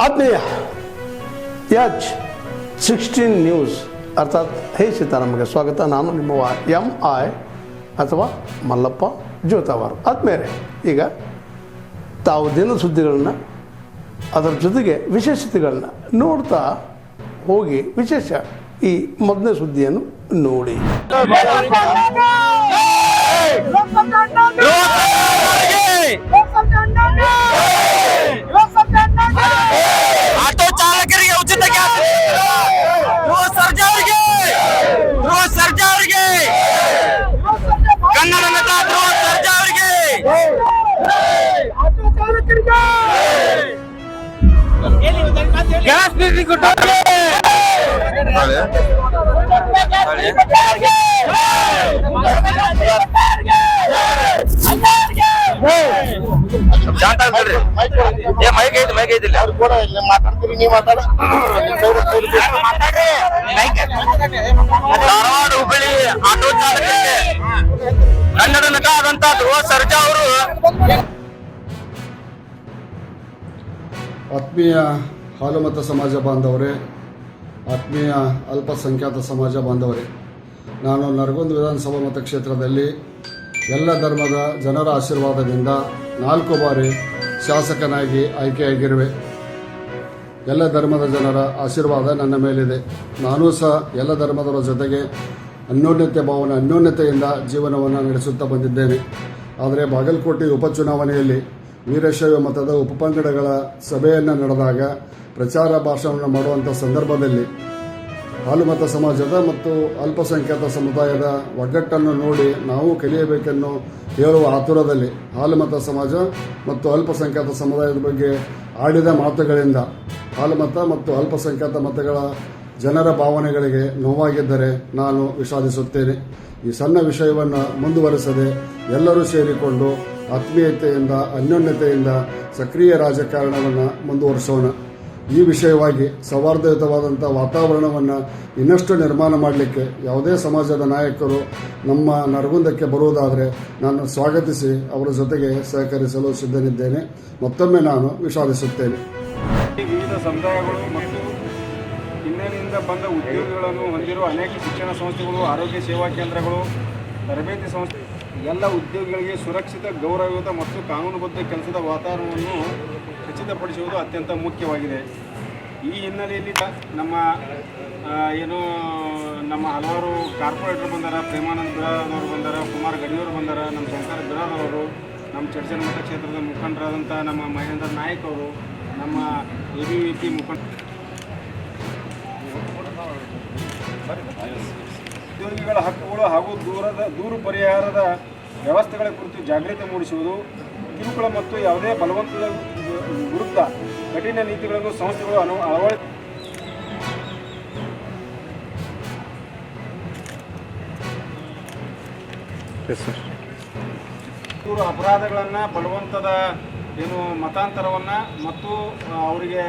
ಆತ್ಮೀಯ H16 news ಅರ್ಥಾತ್ ಹೇ ಸೀತಾರಾಮಗೆ ಸ್ವಾಗತ. ನಾನು ನಿಮ್ಮ MI ಅಥವಾ ಮಲ್ಲಪ್ಪ ಜೋತಾವಾರ್. ಆದ್ಮೇಲೆ ಈಗ ತಾವು ದಿನ ಸುದ್ದಿಗಳನ್ನು ಅದರ ಜೊತೆಗೆ ವಿಶೇಷತೆಗಳನ್ನ ನೋಡ್ತಾ ಹೋಗಿ ವಿಶೇಷ ಈ ಮೊದಲನೇ ಸುದ್ದಿಯನ್ನು ನೋಡಿ. ಆಟೋ ಚಾಲಕರಿಗೆ ಉಚಿತ ಗ್ಯಾಸ್, ಸರ್ಜಾ ಅವರಿಗೆ ಕನ್ನಡ ನಟ ಸರ್ಜಾ ಅವರಿಗೆ ಗ್ಯಾಸ್ ಮೈಕ್ ಐತಿಲ್ಲ ಮಾತಾಡ್ತೀರಿ, ನೀವು ಧಾರವಾಡ ಹುಬ್ಬಳ್ಳಿ ಆಟೋ ಚಾಲಕರಿಗೆ ಕನ್ನಡ ನಟ ಆದಂತ ಧ್ರುವ ಸರ್ಜಾ ಅವರು. ಆತ್ಮೀಯ ಹಾಲುಮತ ಸಮಾಜ ಬಾಂಧವರೇ, ಆತ್ಮೀಯ ಅಲ್ಪಸಂಖ್ಯಾತ ಸಮಾಜ ಬಾಂಧವರೇ, ನಾನು ನರಗುಂದ ವಿಧಾನಸಭಾ ಮತಕ್ಷೇತ್ರದಲ್ಲಿ ಎಲ್ಲ ಧರ್ಮದ ಜನರ ಆಶೀರ್ವಾದದಿಂದ 4 ಬಾರಿ ಶಾಸಕನಾಗಿ ಆಯ್ಕೆಯಾಗಿರುವೆ. ಎಲ್ಲ ಧರ್ಮದ ಜನರ ಆಶೀರ್ವಾದ ನನ್ನ ಮೇಲಿದೆ. ನಾನೂ ಸಹ ಎಲ್ಲ ಧರ್ಮದವರ ಜೊತೆಗೆ ಅನ್ಯೋನ್ಯತೆಯಿಂದ ಜೀವನವನ್ನು ನಡೆಸುತ್ತಾ ಬಂದಿದ್ದೇನೆ. ಆದರೆ ಬಾಗಲಕೋಟೆ ಉಪಚುನಾವಣೆಯಲ್ಲಿ ವೀರಶೈವ ಮತದ ಉಪಪಂಗಡಗಳ ಸಭೆಯನ್ನು ನಡೆದಾಗ ಪ್ರಚಾರ ಭಾಷಣವನ್ನು ಮಾಡುವಂಥ ಸಂದರ್ಭದಲ್ಲಿ ಹಾಲುಮತ ಸಮಾಜದ ಮತ್ತು ಅಲ್ಪಸಂಖ್ಯಾತ ಸಮುದಾಯದ ಒಗ್ಗಟ್ಟನ್ನು ನೋಡಿ ನಾವು ಕಲಿಯಬೇಕೆನ್ನು ಹೇಳುವ ಆತುರದಲ್ಲಿ ಹಾಲುಮತ ಸಮಾಜ ಮತ್ತು ಅಲ್ಪಸಂಖ್ಯಾತ ಸಮುದಾಯದ ಬಗ್ಗೆ ಆಡಿದ ಮಾತುಗಳಿಂದ ಹಾಲುಮತ ಮತ್ತು ಅಲ್ಪಸಂಖ್ಯಾತ ಮತಗಳ ಜನರ ಭಾವನೆಗಳಿಗೆ ನೋವಾಗಿದ್ದರೆ ನಾನು ವಿಷಾದಿಸುತ್ತೇನೆ. ಈ ಸಣ್ಣ ವಿಷಯವನ್ನು ಮುಂದುವರೆಸದೆ ಎಲ್ಲರೂ ಸೇರಿಕೊಂಡು ಆತ್ಮೀಯತೆಯಿಂದ ಅನ್ಯೋನ್ಯತೆಯಿಂದ ಸಕ್ರಿಯ ರಾಜಕಾರಣವನ್ನು ಮುಂದುವರಿಸೋಣ. ಈ ವಿಷಯವಾಗಿ ಸೌಹಾರ್ದಯುತವಾದಂಥ ವಾತಾವರಣವನ್ನು ಇನ್ನಷ್ಟು ನಿರ್ಮಾಣ ಮಾಡಲಿಕ್ಕೆ ಯಾವುದೇ ಸಮಾಜದ ನಾಯಕರು ನಮ್ಮ ನರಗುಂದಕ್ಕೆ ಬರುವುದಾದರೆ ನಾನು ಸ್ವಾಗತಿಸಿ ಅವರ ಜೊತೆಗೆ ಸಹಕರಿಸಲು ಸಿದ್ಧನಿದ್ದೇನೆ. ಮತ್ತೊಮ್ಮೆ ನಾನು ವಿಷಾದಿಸುತ್ತೇನೆ. ವಿವಿಧ ಸಮುದಾಯಗಳು ಮತ್ತು ಹಿನ್ನೆಲೆಯಿಂದ ಬಂದ ಉದ್ಯೋಗಿಗಳನ್ನು ಹೊಂದಿರುವ ಅನೇಕ ಶಿಕ್ಷಣ ಸಂಸ್ಥೆಗಳು, ಆರೋಗ್ಯ ಸೇವಾ ಕೇಂದ್ರಗಳು, ತರಬೇತಿ ಸಂಸ್ಥೆ ಎಲ್ಲ ಉದ್ಯೋಗಿಗಳಿಗೆ ಸುರಕ್ಷಿತ, ಗೌರವಯುತ ಮತ್ತು ಕಾನೂನುಬದ್ಧ ಕೆಲಸದ ವಾತಾವರಣವನ್ನು ಖಚಿತಪಡಿಸುವುದು ಅತ್ಯಂತ ಮುಖ್ಯವಾಗಿದೆ. ಈ ಹಿನ್ನೆಲೆಯಲ್ಲಿ ನಮ್ಮ ಹಲವಾರು ಕಾರ್ಪೊರೇಟರ್ ಬಂದಾರ, ಪ್ರೇಮಾನಂದ ಬಿರಾದವರು ಬಂದಾರ, ಕುಮಾರ್ ಗಡಿಯವರು ಬಂದಾರ, ನಮ್ಮ ಶಂಕರ ಬಿರಾದವರು, ನಮ್ಮ ಚಡ್ಚನ ಮತಕ್ಷೇತ್ರದ ಮುಖಂಡರಾದಂಥ ನಮ್ಮ ಮಹೇಂದ್ರ ನಾಯಕ್ ಅವರು, ನಮ್ಮ ABVP ಮುಖಂಡ ಉದ್ಯೋಗಿಗಳ ಹಕ್ಕುಗಳು ಹಾಗೂ ದೂರು ಪರಿಹಾರದ ವ್ಯವಸ್ಥೆಗಳ ಕುರಿತು ಜಾಗೃತಿ ಮೂಡಿಸುವುದು, ಕಿರುಕುಳ ಮತ್ತು ಯಾವುದೇ ಬಲವಂತದ ವಿರುದ್ಧ ಕಠಿಣ ನೀತಿಗಳನ್ನು ಸಂಸ್ಥೆಗಳು ಅಪರಾಧಗಳನ್ನು, ಬಲವಂತದ ಮತಾಂತರವನ್ನು ಮತ್ತು ಅವರಿಗೆ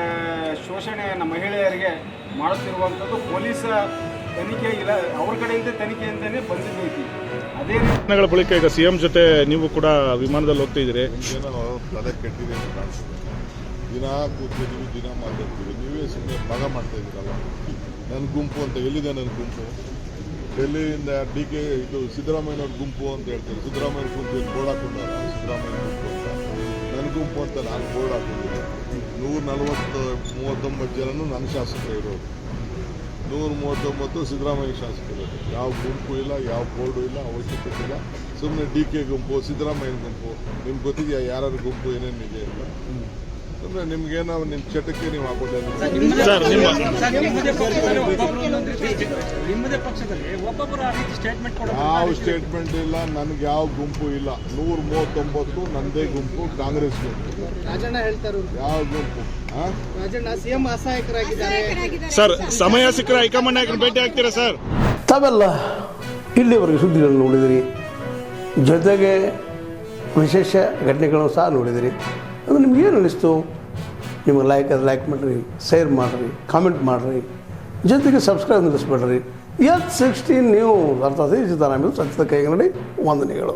ಶೋಷಣೆಯನ್ನು ಮಹಿಳೆಯರಿಗೆ ಮಾಡುತ್ತಿರುವಂಥದ್ದು ಪೊಲೀಸ್ ತನಿಖೆ ಇಲ್ಲ, ಅವ್ರ ಕಡೆಯಿಂದ ತನಿಖೆ ಅಂತಲೇ ಬಂದಿದ್ದೈತಿ. ಅದೇ ದಿನಗಳ ಬಳಿಕ ಈಗ CM ಜೊತೆ ನೀವು ಕೂಡ ವಿಮಾನದಲ್ಲಿ ಹೋಗ್ತಾ ಇದ್ದೀರಿ. ತಲೆ ಕೆಟ್ಟಿದೆ ಅಂತ ಕಾಣಿಸ್ತದೆ. ದಿನ ಕೂತಿದ್ದೀವಿ, ದಿನ ಮಾತಾಡ್ತೀವಿ. ನೀವೇ ಸುಮ್ಮನೆ ಭಾಗ ಮಾಡ್ತಾ ಇದ್ದೀರಲ್ಲ. ನನ್ನ ಗುಂಪು ಅಂತ ಎಲ್ಲಿದೆ? ನನ್ನ ಗುಂಪು ಡೆಲ್ಲಿಯಿಂದ DK ಇದು ಸಿದ್ದರಾಮಯ್ಯನವ್ರ ಗುಂಪು ಅಂತ ಹೇಳ್ತಾರೆ. ಸಿದ್ದರಾಮಯ್ಯ ಗುಂಪು ಬೋರ್ಡ್ ಹಾಕೊಂಡಾರ, ಸಿದ್ದರಾಮಯ್ಯ ಗುಂಪು ಅಂತ. ನನ್ನ ಗುಂಪು ಅಂತ ನಾನು ಬೋರ್ಡ್ ಹಾಕೊಂಡಿದ್ದೆ. 139 ಜನನು ನನ್ನ ಶಾಸಕರು ಇರೋದು, 139 ಸಿದ್ದರಾಮಯ್ಯ ಶಾಸಕರು. ಯಾವ ಗುಂಪು ಇಲ್ಲ, ಯಾವ ಬೋರ್ಡು ಇಲ್ಲ, ಅವಶ್ಯಕತೆ ಇಲ್ಲ. ಸುಮ್ಮನೆ DK ಗುಂಪು, ಸಿದ್ದರಾಮಯ್ಯ ಗುಂಪು. ನಿಮ್ಗೆ ಗೊತ್ತಿದೆಯಾ ಯಾರು ಗುಂಪು ಏನೇನಿದೆ ಅಂತ? ಸುಮ್ಮನೆ ನಿಮ್ಗೇನೋ ನಿಮ್ಮ ಚಟಕ್ಕೆ ನೀವು ಹಾಕೋದೇ. ಯಾವ ಸ್ಟೇಟ್ಮೆಂಟ್ ಇಲ್ಲ, ನನಗೆ ಯಾವ ಗುಂಪು ಇಲ್ಲ. 139 ನಂದೇ ಗುಂಪು, ಕಾಂಗ್ರೆಸ್ ಗುಂಪು. ಯಾವ ಗುಂಪು? ಸರ್, ಸಮಯ ಸಿಕ್ಕರೆ ಹೈಕಮಾಂಡ್ ನಾಯಕರು ಭೇಟಿ ಆಗ್ತೀರಾ ಸರ್? ತಾವೆಲ್ಲ ಇಲ್ಲಿವರೆಗೆ ಸುದ್ದಿಗಳನ್ನು ನೋಡಿದಿರಿ, ಜೊತೆಗೆ ವಿಶೇಷ ಘಟನೆಗಳನ್ನು ಸಹ ನೋಡಿದಿರಿ. ಅದು ನಿಮ್ಗೇನು ಅನ್ನಿಸ್ತು? ನಿಮಗೆ ಲೈಕ್ ಮಾಡಿರಿ, ಶೇರ್ ಮಾಡಿರಿ, ಕಾಮೆಂಟ್ ಮಾಡಿರಿ, ಜೊತೆಗೆ ಸಬ್ಸ್ಕ್ರೈಬ್ ನಿಲ್ಲಿಸ್ಬೇಡ್ರಿ. H16 ನ್ಯೂಸ್ ಅರ್ಥಾತ್ ಸೀತಾರಾಮ ಸತ್ಯದ ಕೈಗನ್ನಡಿ ವಂದನೆಗಳು.